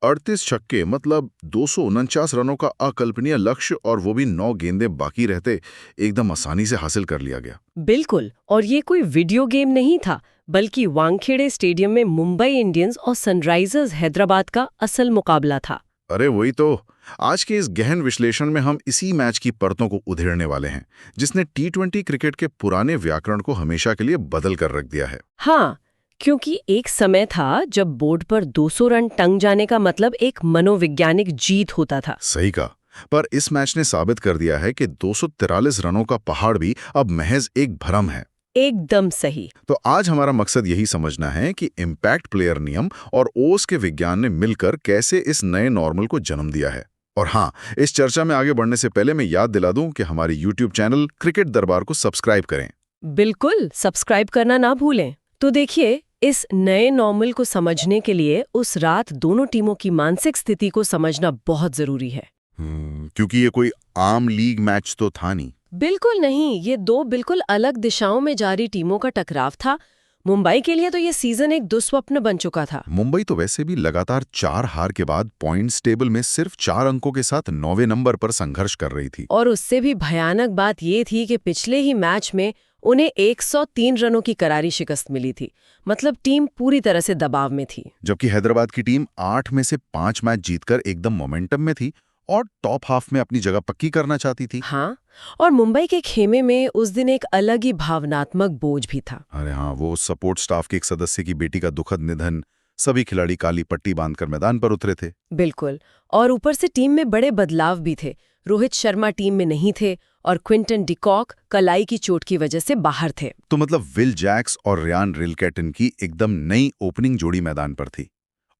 38 छक्के मतलब 249 रनों का अकल्पनीय लक्ष्य, और वो भी 9 गेंदें बाकी रहते एकदम आसानी से हासिल कर लिया गया। बिल्कुल, और ये कोई वीडियो गेम नहीं था, बल्कि वानखेड़े स्टेडियम में मुंबई इंडियंस और सनराइजर्स हैदराबाद का असल मुकाबला था। अरे वही तो। आज के इस गहन विश्लेषण में हम इसी मैच की परतों को उधेड़ने वाले हैं, जिसने टी20 क्रिकेट के पुराने व्याकरण को हमेशा के लिए बदल कर रख दिया है। हाँ, क्योंकि एक समय था जब बोर्ड पर 200 रन टंग जाने का मतलब एक मनोवैज्ञानिक जीत होता था। सही कहा। पर इस मैच ने साबित कर दिया है कि 243 रनों का पहाड़ भी अब महज एक भ्रम है। एकदम सही। तो आज हमारा मकसद यही समझना है कि इम्पैक्ट प्लेयर नियम और ओस के विज्ञान ने मिलकर कैसे इस नए नॉर्मल को जन्म दिया है। और हाँ, इस चर्चा में आगे बढ़ने से पहले मैं याद दिला दूं कि हमारी यूट्यूब चैनल क्रिकेट दरबार को सब्सक्राइब करें। बिल्कुल, सब्सक्राइब करना ना भूलें। तो देखिए, इस नए नॉर्मल को समझने के लिए उस रात दोनों टीमों की मानसिक स्थिति को समझना बहुत जरूरी है। क्योंकि ये कोई आम लीग मैच तो था नहीं। बिल्कुल नहीं, ये दो बिल्कुल अलग दिशाओं में जारी टीमों का टकराव था। मुंबई के लिए तो ये सीजन एक दुस्वप्न बन चुका था। मुंबई तो वैसे भी लगातार 4 हार के बाद पॉइंट्स टेबल में सिर्फ 4 अंकों के साथ 9वें नंबर पर संघर्ष कर रही थी। और उससे भी भयानक बात ये थी कि पिछले ही मैच में उन्हें 103 रनों की करारी शिकस्त मिली थी। मतलब टीम पूरी तरह से दबाव में थी। जबकि हैदराबाद की टीम 8 में से 5 मैच जीतकर एकदम मोमेंटम में थी और टॉप हाफ में अपनी जगह पक्की करना चाहती थी। हाँ, और मुंबई के खेमे में उस दिन एक अलग ही भावनात्मक बोझ भी था। अरे हाँ, वो सपोर्ट स्टाफ के एक सदस्य की बेटी का दुखद निधन, सभी खिलाड़ी काली पट्टी बांधकर मैदान पर उतरे थे। बिल्कुल, और ऊपर से टीम में बड़े बदलाव भी थे। रोहित शर्मा टीम में नहीं थे और क्विंटन डिकॉक कलाई की चोट की वजह से बाहर थे। तो मतलब विल जैक्स और रियान रिलकेटन की एकदम नई ओपनिंग जोड़ी मैदान पर थी।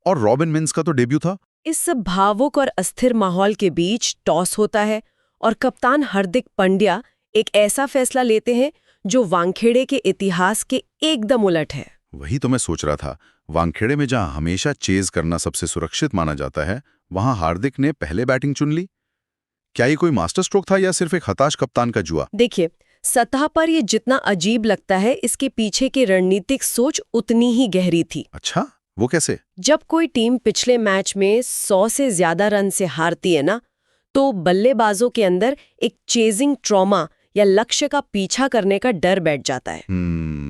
और रॉबिन मिन्स का तो डेब्यू था। इस सब भावुक और अस्थिर माहौल के बीच टॉस होता है और कप्तान हार्दिक पांड्या एक ऐसा फैसला लेते हैं जो वानखेड़े के इतिहास के एकदम उलट है। वही तो मैं सोच रहा था। वानखेड़े में जहां हमेशा चेज करना सबसे सुरक्षित माना जाता है, वहां हार्दिक ने पहले बैटिंग चुन ली। क्या ये कोई मास्टर स्ट्रोक था या सिर्फ एक हताश कप्तान का जुआ? देखिए, सतह पर ये जितना अजीब लगता है, इसके पीछे की रणनीतिक सोच उतनी ही गहरी थी। अच्छा, वो कैसे? जब कोई टीम पिछले मैच में 100 से ज्यादा रन से हारती है ना, तो बल्लेबाजों के अंदर एक चेजिंग ट्रॉमा या लक्ष्य का पीछा करने का डर बैठ जाता है।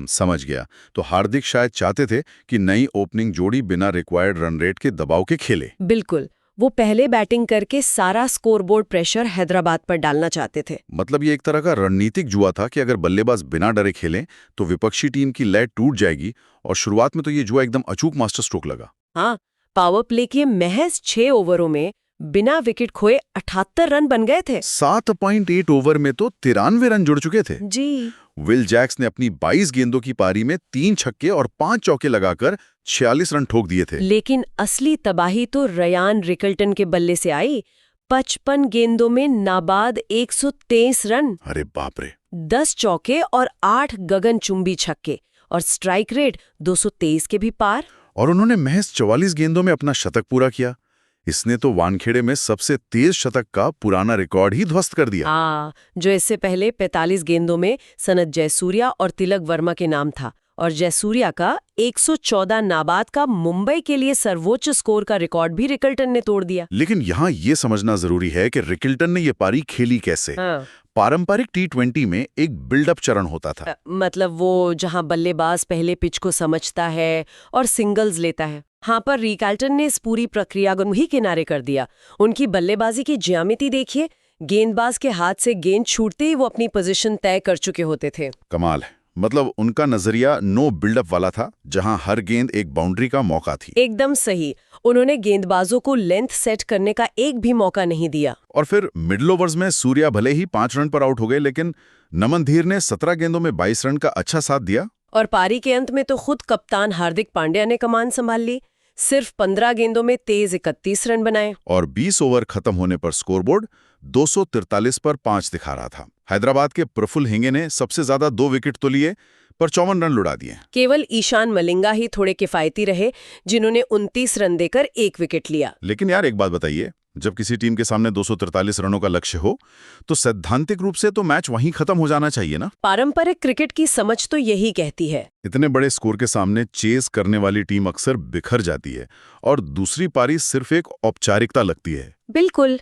समझ गया। तो हार्दिक शायद चाहते थे कि नई ओपनिंग जोड़ी बिना रिक्वायर्ड रन रेट के दबाव के खेले। बिल्कुल, वो पहले बैटिंग करके सारा स्कोरबोर्ड प्रेशर हैदराबाद पर डालना चाहते थे। मतलब ये एक तरह का रणनीतिक जुआ था कि अगर बल्लेबाज बिना डरे खेलें तो विपक्षी टीम की लय टूट जाएगी। और शुरुआत में तो ये जुआ एकदम अचूक मास्टर स्ट्रोक लगा। हाँ, पावर प्ले के महज 6 ओवरों में बिना विकेट खोए 78 रन बन गए थे। 7.8 ओवर में तो 93 रन जुड़ चुके थे जी। विल जैक्स ने अपनी 22 गेंदों की पारी में 3 छक्के और 5 चौके लगाकर 46 रन ठोक दिए थे। लेकिन असली तबाही तो रियान रिकल्टन के बल्ले से आई। 55 गेंदों में नाबाद 123 रन। अरे बाप रे। 10 चौके और 8 गगनचुंबी छक्के और स्ट्राइक रेट 223 के भी पार। और उन्होंने महज 44 गेंदों में अपना शतक पूरा किया। इसने तो वानखेड़े में सबसे तेज शतक का पुराना रिकॉर्ड ही ध्वस्त कर दिया। जो इससे पहले 45 गेंदों में सनत जयसूर्या और तिलक वर्मा के नाम था, और जयसूर्या का 114 नाबाद का मुंबई के लिए सर्वोच्च स्कोर का रिकॉर्ड भी रिकल्टन ने तोड़ दिया। लेकिन यहाँ ये समझना जरूरी है कि रिकल्टन ने ये पारी खेली कैसे। पारंपरिक टी20 में एक बिल्डअप चरण होता था। मतलब वो जहां बल्लेबाज पहले पिच को समझता है और सिंगल्स लेता है। हाँ, पर रिकल्टन ने इस पूरी प्रक्रिया को ही किनारे कर दिया। उनकी बल्लेबाजी की ज्यामिति देखिए, गेंदबाज के हाथ से गेंद छूटते ही वो अपनी पोजीशन तय कर चुके होते थे। कमाल है। मतलब उनका नजरिया नो बिल्डअप वाला था, जहां हर गेंद एक बाउंड्री का मौका थी। एकदम सही। उन्होंने गेंदबाजों को लेंथ सेट करने का एक भी मौका नहीं दिया। और फिर मिडिल ओवर्स में सूर्या भले ही 5 रन पर आउट हो गए, लेकिन नमन धीर ने 17 गेंदों में 22 रन का अच्छा साथ दिया। और पारी के अंत में तो खुद कप्तान हार्दिक पांड्या ने कमान संभाल ली। सिर्फ 15 गेंदों में तेज 31 रन बनाए। और 20 ओवर खत्म होने पर स्कोरबोर्ड 243 पर 5 दिखा रहा था। हैदराबाद के प्रफुल्ल हिंगे ने सबसे ज्यादा 2 विकेट तो लिए, पर 54 रन लुढ़ा दिए। केवल ईशान मलिंगा ही थोड़े किफायती रहे, जिन्होंने 29 रन देकर 1 विकेट लिया। लेकिन यार एक बात बताइए, जब किसी टीम के सामने 243 रनों का लक्ष्य हो तो सैद्धांतिक रूप से तो मैच वहीं खत्म हो जाना चाहिए ना। पारंपरिक क्रिकेट की समझ तो यही कहती है। इतने बड़े स्कोर के सामने चेस करने वाली टीम अक्सर बिखर जाती है और दूसरी पारी सिर्फ एक औपचारिकता लगती है। बिल्कुल,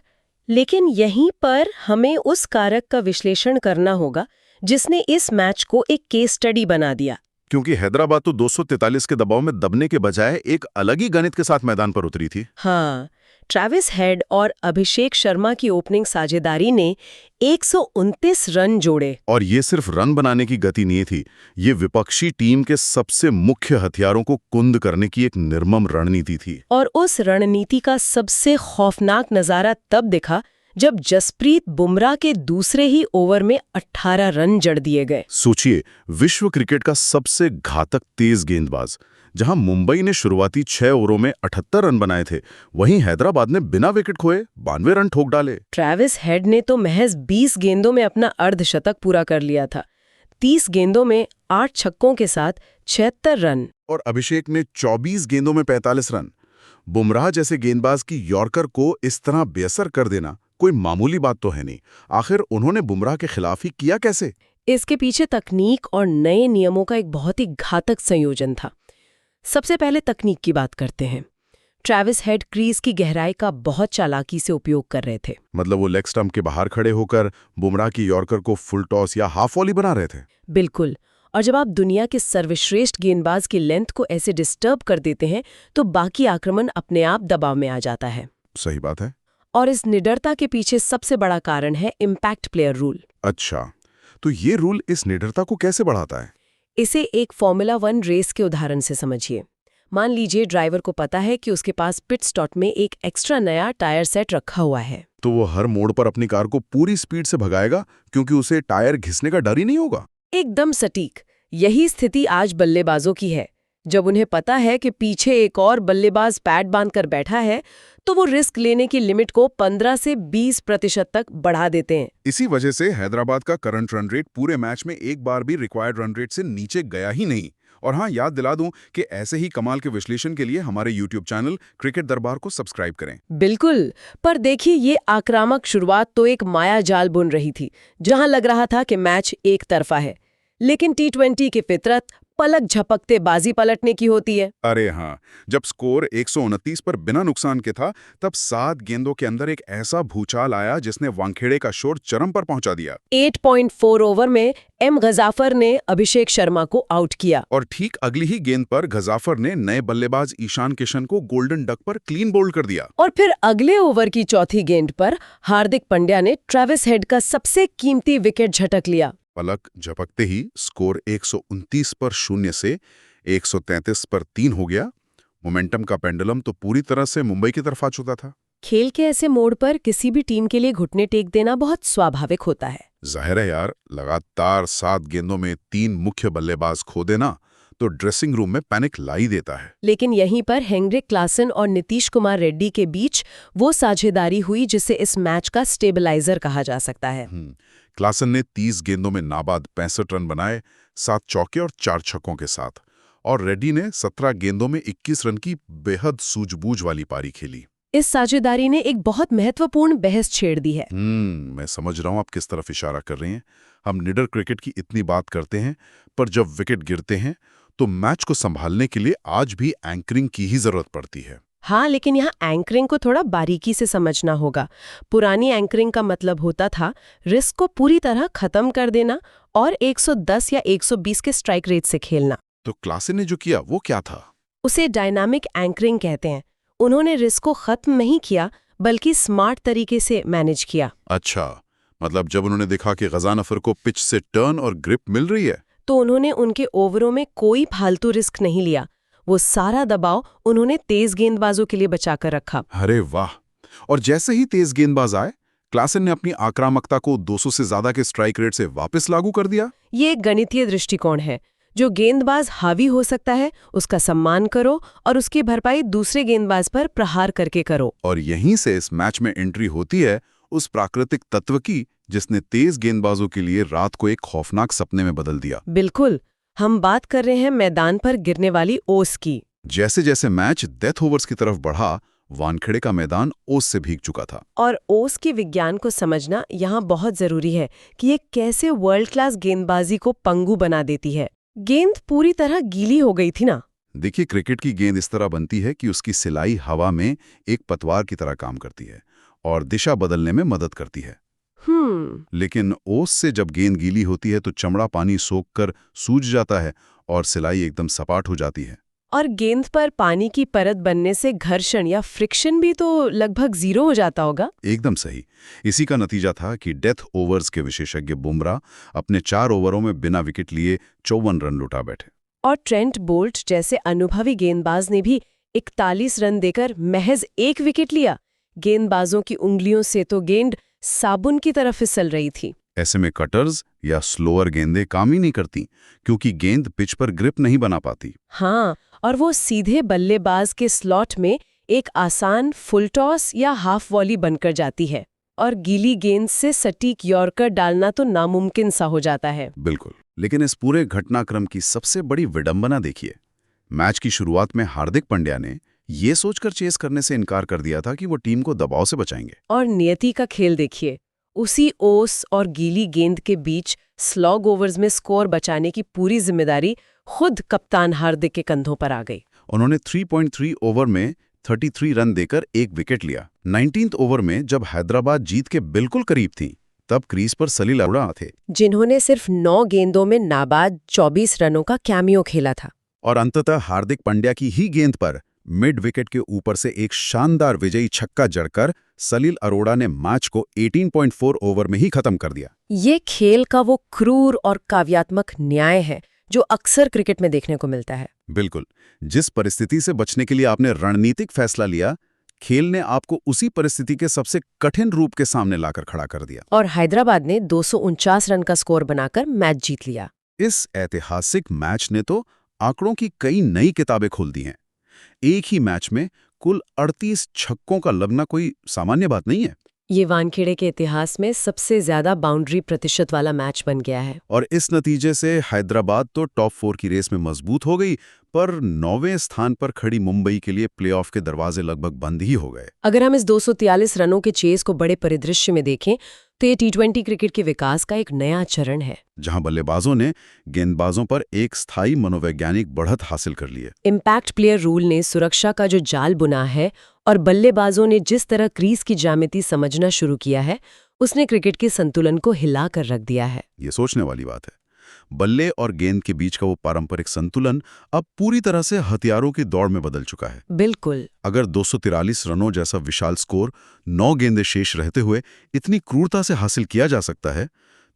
लेकिन यहीं पर हमें उस कारक का विश्लेषण करना होगा जिसने इस मैच को एक केस स्टडी बना दिया। क्योंकि हैदराबाद तो 243 के दबाव में दबने के बजाय एक अलग ही गणित के साथ मैदान पर उतरी थी। हाँ, ट्रेविस हेड और अभिषेक शर्मा की ओपनिंग साझेदारी ने 129 रन जोड़े। और ये सिर्फ रन बनाने की गति नहीं थी, ये विपक्षी टीम के सबसे मुख्य हथियारों को कुंद करने की एक निर्मम रणनीति थी। और उस रणनीति का सबसे खौफनाक नजारा तब दिखा जब जसप्रीत बुमराह के दूसरे ही ओवर में 18 रन जड़ दिए गए। सोचिए, विश्व क्रिकेट का सबसे घातक तेज गेंदबाज, जहां मुंबई ने शुरुआती 6 ओवरों में 78 रन बनाए थे, वहीं हैदराबाद ने बिना विकेट खोए 92 रन ठोक डाले। ट्रेविस हेड ने तो महज 20 गेंदों में अपना अर्धशतक पूरा कर लिया था। 30 गेंदों में 8 छक्कों के साथ 76 रन। और अभिषेक ने 24 गेंदों में 45 रन। बुमराह जैसे गेंदबाज की यॉर्कर को इस तरह बेअसर कर देना कोई मामूली बात तो है नहीं। आखिर उन्होंने बुमराह के खिलाफ ही किया कैसे? इसके पीछे तकनीक और नए नियमों का एक बहुत ही घातक संयोजन था। सबसे पहले तकनीक की बात करते हैं। ट्रेविस हेड क्रीज की गहराई का बहुत चालाकी से उपयोग कर रहे थे। मतलब वो लेग स्टंप के बाहर खड़े होकर बुमराह की यॉर्कर को फुल टॉस या हाफ वॉली बना रहे थे। बिल्कुल, और जब आप दुनिया के सर्वश्रेष्ठ गेंदबाज की लेंथ को ऐसे डिस्टर्ब कर देते हैं तो बाकी आक्रमण अपने आप दबाव में आ जाता है। सही बात है। और इस निडरता के पीछे सबसे बड़ा कारण है इम्पैक्ट प्लेयर रूल। अच्छा, तो ये रूल इस निडरता को कैसे बढ़ाता है? इसे एक फॉर्मूला 1 रेस के उदाहरण से समझिए। मान लीजिए ड्राइवर को पता है कि उसके पास पिट स्टॉप में एक एक्स्ट्रा नया टायर सेट रखा हुआ है। तो वो हर मोड़ पर अपनी कार को पूरी स्पीड से भगाएगा क्योंकि उसे टायर घिसने का डर ही नहीं होगा। एकदम सटीक। यही स्थिति आज बल्लेबाजों की है। जब उन्हें पता है कि पीछे एक और बल्लेबाज पैड बांधकर बैठा है तो वो रिस्क लेने की लिमिट को 15 से 20% तक बढ़ा देते हैं। इसी वजह से हैदराबाद का करंट रन रेट पूरे मैच में एक बार भी रिक्वायर्ड रन रेट से नीचे गया ही नहीं। और हाँ, याद दिला दूं कि ऐसे ही कमाल के विश्लेषण के लिए हमारे YouTube चैनल क्रिकेट दरबार को सब्सक्राइब करें। बिल्कुल, पर देखिए, ये आक्रामक शुरुआत तो एक माया जाल बुन रही थी, जहां लग रहा था कि मैच एक तरफा है। लेकिन T20 की फितरत पलक झपकते बाजी पलटने की होती है। अरे हाँ, जब स्कोर 129 पर बिना नुकसान के था, तब 7 गेंदों के अंदर एक ऐसा भूचाल आया जिसने वानखेड़े का शोर चरम पर पहुंचा दिया। 8.4 ओवर में एम गजाफर ने अभिषेक शर्मा को आउट किया। और ठीक अगली ही गेंद पर गजाफर ने नए बल्लेबाज ईशान किशन को गोल्डन डक पर क्लीन बोल्ड कर दिया। और फिर अगले ओवर की चौथी गेंद पर हार्दिक पांड्या ने ट्रेविस हेड का सबसे कीमती विकेट झटक लिया। पलक झपकते ही स्कोर 129 पर 0 से 133 पर 3 हो गया। मोमेंटम का पेंडुलम तो पूरी तरह से मुंबई की तरफ आ चुका था। खेल के ऐसे मोड़ पर किसी भी टीम के लिए घुटने टेक देना बहुत स्वाभाविक होता है। जाहिर है यार, लगातार 7 गेंदों में 3 मुख्य बल्लेबाज खो देना तो ड्रेसिंग रूम में पैनिक ला ही देता है। लेकिन यहीं पर हेनरिक क्लासन और नीतीश कुमार रेड्डी के बीच वो साझेदारी हुई जिसे इस मैच का स्टेबलाइजर कहा जा सकता है। क्लासन ने 30 गेंदों में नाबाद 65 रन बनाए, 7 चौके और 4 छक्कों के साथ। और रेड्डी ने 17 गेंदों में 21 रन की बेहद सूझबूझ वाली पारी खेली। इस साझेदारी ने एक बहुत महत्वपूर्ण बहस छेड़ दी है। मैं समझ रहा हूं आप किस तरफ इशारा कर रहे हैं। हम निडर क्रिकेट की इतनी बात करते हैं, पर जब विकेट गिरते हैं तो मैच को संभालने के लिए आज भी एंकरिंग की ही जरूरत पड़ती है। हाँ, लेकिन यहाँ एंकरिंग को थोड़ा बारीकी से समझना होगा। पुरानी एंकरिंग का मतलब होता था रिस्क को पूरी तरह खत्म कर देना और 110 या 120 के स्ट्राइक रेट से खेलना। तो क्लासन ने जो किया वो क्या था? उसे डायनामिक एंकरिंग कहते हैं। उन्होंने रिस्क को खत्म नहीं किया बल्कि स्मार्ट तरीके से मैनेज किया। अच्छा, मतलब जब उन्होंने देखा कि गजानफर को पिच से टर्न और ग्रिप मिल रही है तो उन्होंने उनके ओवरों में कोई फालतू रिस्क नहीं लिया। वो सारा दबाव उन्होंने तेज गेंदबाजों के लिए बचाकर रखा। अरे वाह! और जैसे ही तेज गेंदबाज आए, क्लासन ने अपनी आक्रामकता को 200 से ज्यादा के स्ट्राइक रेट से वापस लागू कर दिया। ये एक गणितीय दृष्टिकोण है। जो गेंदबाज हावी हो सकता है उसका सम्मान करो और उसकी भरपाई दूसरे गेंदबाज पर प्रहार करके करो। और यहीं से इस मैच में एंट्री होती है उस प्राकृतिक तत्व की जिसने तेज गेंदबाजों के लिए रात को एक खौफनाक सपने में बदल दिया। बिल्कुल, हम बात कर रहे हैं मैदान पर गिरने वाली ओस की। जैसे जैसे मैच डेथ ओवर्स की तरफ बढ़ा, वानखेड़े का मैदान ओस से भीग चुका था। और ओस के विज्ञान को समझना यहाँ बहुत जरूरी है कि ये कैसे वर्ल्ड क्लास गेंदबाजी को पंगु बना देती है। गेंद पूरी तरह गीली हो गई थी ना। देखिए, क्रिकेट की गेंद इस तरह बनती है कि उसकी सिलाई हवा में एक पतवार की तरह काम करती है और दिशा बदलने में मदद करती है। लेकिन ओस से जब गेंद गीली होती है तो चमड़ा पानी सोखकर सूज जाता है और सिलाई एकदम सपाट हो जाती है। और गेंद पर पानी की परत बनने से घर्षण या फ्रिक्शन भी तो लगभग 0 हो जाता होगा। एकदम सही। इसी का नतीजा था कि डेथ ओवर्स के विशेषज्ञ बुमराह अपने 4 ओवरों में बिना विकेट लिए 54 रन लुटा बैठे। और ट्रेंट बोल्ट जैसे अनुभवी गेंदबाज ने भी 41 रन देकर महज 1 विकेट लिया। गेंदबाजों की उंगलियों से तो गेंद साबुन की तरह फिसल रही थी। ऐसे में कटर्स या स्लोअर गेंदें काम ही नहीं करती क्योंकि गेंद पिच पर ग्रिप नहीं बना पाती। हाँ, और वो सीधे बल्लेबाज के स्लॉट में एक आसान फुल टॉस या हाफ वॉली बनकर जाती है और गीली गेंद से सटीक यॉर्कर डालना तो नामुमकिन सा हो जाता है। बिल्कुल। लेकिन इस पूरे घटनाक्रम की सबसे बड़ी विडंबना देखिए। मैच की शुरुआत में हार्दिक पांड्या ने ये सोचकर चेस करने से इनकार कर दिया था कि वो टीम को दबाव से बचाएंगे। और नियति का खेल देखिए, उसी ओस और गीली गेंद के बीच स्लॉग ओवर्स में स्कोर बचाने की पूरी जिम्मेदारी खुद कप्तान हार्दिक के कंधों पर आ गई। उन्होंने 3.3 ओवर में 33 रन देकर 1 विकेट लिया। 19th ओवर में जब हैदराबाद जीत के बिल्कुल करीब थी, तब क्रीज पर सलील अरोड़ा थे, जिन्होंने सिर्फ 9 गेंदों में नाबाद 24 रनों का कैमियो खेला था। और अंततः हार्दिक पांड्या की ही गेंद पर मिड विकेट के ऊपर से एक शानदार विजयी छक्का जड़कर सलील अरोड़ा ने मैच को 18.4 ओवर में ही खत्म कर दिया। ये खेल का वो क्रूर और काव्यात्मक न्याय है जो अक्सर क्रिकेट में देखने को मिलता है। बिल्कुल। जिस परिस्थिति से बचने के लिए आपने रणनीतिक फैसला लिया, खेल ने आपको उसी परिस्थिति के सबसे कठिन रूप के सामने लाकर खड़ा कर दिया। और हैदराबाद ने 249 रन का स्कोर बनाकर मैच जीत लिया। इस ऐतिहासिक मैच ने तो आंकड़ों की कई नई किताबें खोल दी हैं। एक ही मैच में कुल 38 छक्कों का लगना कोई सामान्य बात नहीं है। ये वानखेड़े के इतिहास में सबसे ज्यादा बाउंड्री प्रतिशत वाला मैच बन गया है। और इस नतीजे से हैदराबाद तो टॉप 4 की रेस में मजबूत हो गई, पर 9वें स्थान पर खड़ी मुंबई के लिए प्लेऑफ के दरवाजे लगभग बंद ही हो गए। अगर हम इस 243 रनों के चेस को बड़े परिदृश्य में देखें तो ये T20 क्रिकेट के विकास का एक नया चरण है, जहां बल्लेबाजों ने गेंदबाजों पर एक स्थायी मनोवैज्ञानिक बढ़त हासिल कर ली है। इम्पैक्ट प्लेयर रूल ने सुरक्षा का जो जाल बुना है और बल्लेबाजों ने जिस तरह क्रीज की ज्यामिति समझना शुरू किया है, उसने क्रिकेट के संतुलन को हिला कर रख दिया है। ये सोचने वाली बात है। बल्ले और गेंद के बीच का वो पारंपरिक संतुलन अब पूरी तरह से हथियारों की दौड़ में बदल चुका है। बिल्कुल। अगर 243 रनों जैसा विशाल स्कोर 9 गेंदें शेष रहते हुए इतनी क्रूरता से हासिल किया जा सकता है,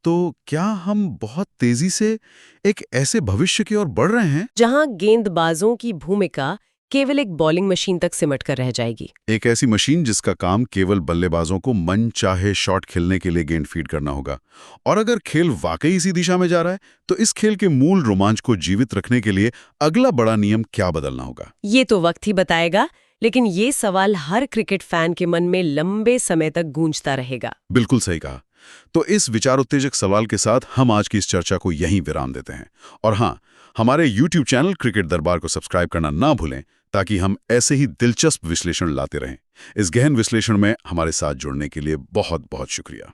तो क्या हम बहुत तेजी से एक ऐसे भविष्य की ओर बढ़ रहे हैं जहां गेंदबाजों की भूमिका केवल एक बॉलिंग मशीन तक सिमट कर रह जाएगी? एक ऐसी मशीन जिसका काम केवल बल्लेबाजों को मन चाहे शॉट खेलने के लिए गेंद फीड करना होगा। और अगर खेल वाकई इसी दिशा में जा रहा है, तो इस खेल के मूल रोमांच को जीवित रखने के लिए अगला बड़ा नियम क्या बदलना होगा? ये तो वक्त ही बताएगा, लेकिन ये सवाल हर क्रिकेट फैन के मन में लंबे समय तक गूंजता रहेगा। बिल्कुल सही कहा। तो इस विचार उत्तेजक सवाल के साथ हम आज की इस चर्चा को यहीं विराम देते हैं। और हाँ, हमारे YouTube चैनल क्रिकेट दरबार को सब्सक्राइब करना ना भूलें, ताकि हम ऐसे ही दिलचस्प विश्लेषण लाते रहें। इस गहन विश्लेषण में हमारे साथ जुड़ने के लिए बहुत बहुत शुक्रिया।